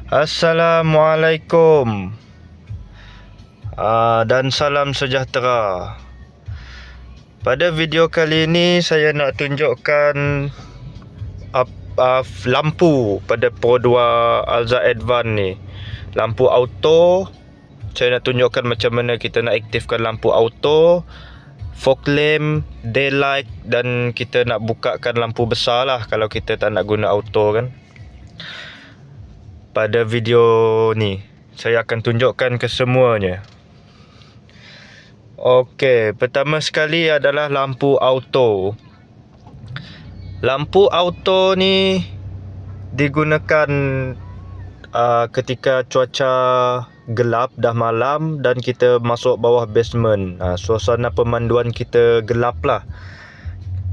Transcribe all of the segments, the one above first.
Assalamualaikum dan salam sejahtera. Pada video kali ini saya nak tunjukkan lampu pada Pro 2 Alza Advance ni. Lampu auto. Saya nak tunjukkan macam mana kita nak aktifkan lampu auto, fog lamp, daylight, dan kita nak bukakan lampu besar lah kalau kita tak nak guna auto kan. Pada video ni saya akan tunjukkan kesemuanya. Okey, pertama sekali adalah lampu auto. Lampu auto ni digunakan ketika cuaca gelap dah malam dan kita masuk bawah basement. Suasana pemanduan kita gelap lah.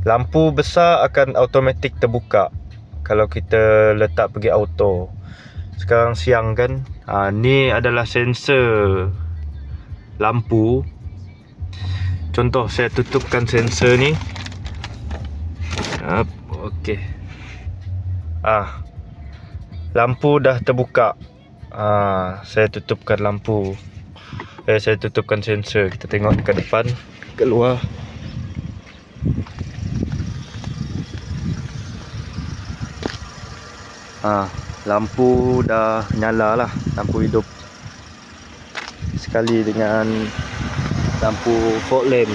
Lampu besar akan automatik terbuka kalau kita letak pergi auto. Sekarang siang kan. Ni adalah sensor lampu. Contoh saya tutupkan sensor ni. Okey. Lampu dah terbuka. Saya tutupkan lampu. Saya tutupkan sensor. Kita tengok ke depan, ke luar. Lampu dah nyala lah, lampu hidup. Sekali dengan lampu fog lamp.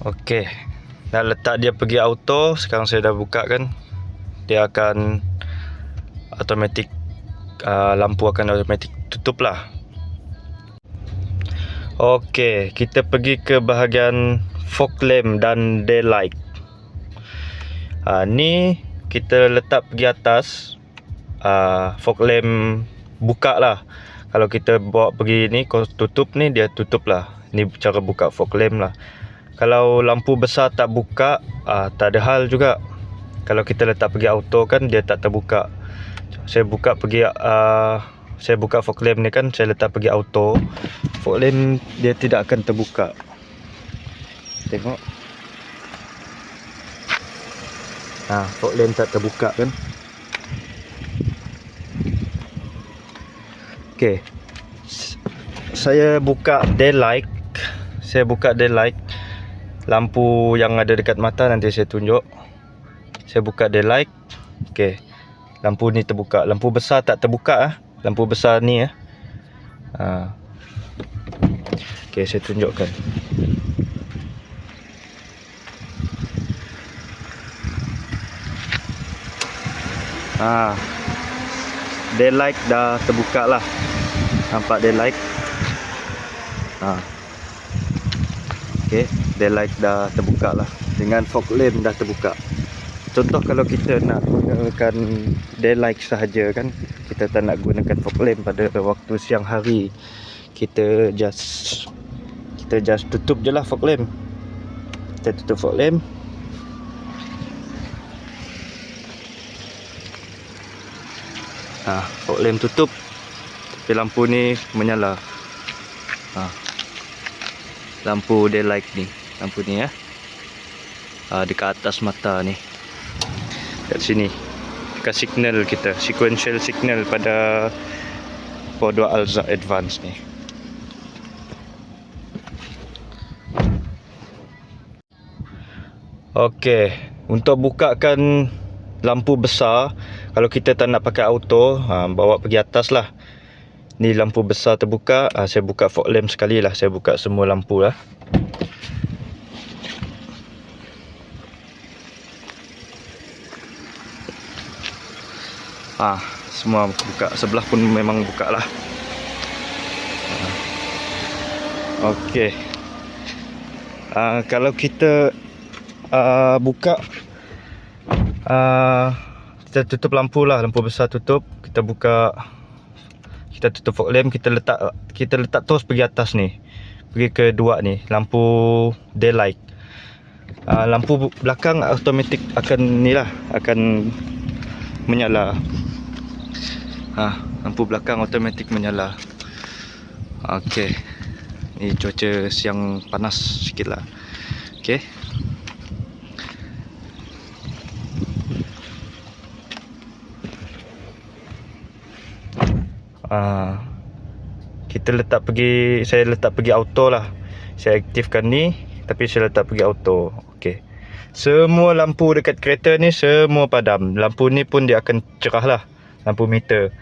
Okey, nak letak dia pergi auto. Sekarang saya dah buka kan. Dia akan automatik, lampu akan automatik tutup lah. Okey, kita pergi ke bahagian fog lamp dan daylight. Ni kita letak pergi atas. Fog lamp buka lah. Kalau kita bawa pergi ni, tutup ni, dia tutup lah. Ni cara buka fog lamp lah. Kalau lampu besar tak buka, tak ada hal juga. Kalau kita letak pergi auto kan, dia tak terbuka. Saya buka pergi saya buka fog lamp ni kan, saya letak pergi auto. Fog lamp dia tidak akan terbuka. Tengok. Fog lamp tak terbuka kan. Okey. Saya buka daylight. Lampu yang ada dekat mata nanti saya tunjuk. Saya buka daylight. Okey. Lampu ni terbuka. Lampu besar tak terbuka. Lampu besar ni Okey, saya tunjukkan. Daylight dah terbuka lah. Nampak daylight? Okey, daylight dah terbuka lah. Dengan fog lamp dah terbuka. Contoh kalau kita nak gunakan daylight sahaja kan, kita tak nak gunakan fog lamp pada waktu siang hari, kita just tutup je lah fog lamp. Kita tutup fog lamp. Fog lamp tutup, tapi lampu ni menyala. Lampu daylight ni, lampu ni dekat atas mata ni, kat sini, dekat signal kita, sequential signal pada Pro 2 Alza Advance ni. Okey, untuk bukakan lampu besar, kalau kita tak nak pakai auto, bawa pergi atas lah. Ni lampu besar terbuka. Saya buka fog lamp sekali lah. Saya buka semua lampu lah. Semua buka. Sebelah pun memang buka lah. Okey. Kalau kita buka, kita tutup lampu lah. Lampu besar tutup. Kita buka, kita tutup fog lamp. Kita letak terus pergi atas ni, pergi ke dua ni, lampu daylight. Lampu belakang automatik akan ni lah, akan menyala. Lampu belakang automatik menyala. Okey. Ni cuaca siang panas sikit lah. Okay. Kita saya letak pergi auto lah. Saya aktifkan ni, tapi saya letak pergi auto. Okay. Semua lampu dekat kereta ni semua padam. Lampu ni pun dia akan cerah lah. Lampu meter.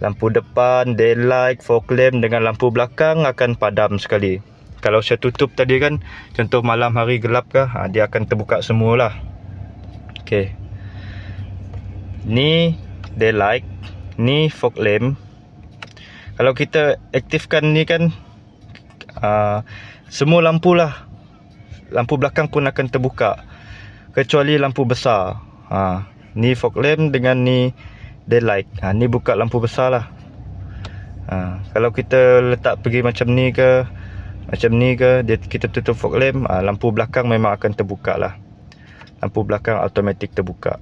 Lampu depan, daylight, fog lamp dengan lampu belakang akan padam sekali. Kalau saya tutup tadi kan, contoh malam hari gelap ke, dia akan terbuka semualah. Okay. Ni daylight, ni fog lamp. Kalau kita aktifkan ni kan, semua lampu lah. Lampu belakang pun akan terbuka, kecuali lampu besar. Ni fog lamp dengan ni daylight. Ni buka lampu besar lah. Kalau kita letak pergi macam ni ke, kita tutup fog lamp, lampu belakang memang akan terbuka lah. Lampu belakang automatik terbuka.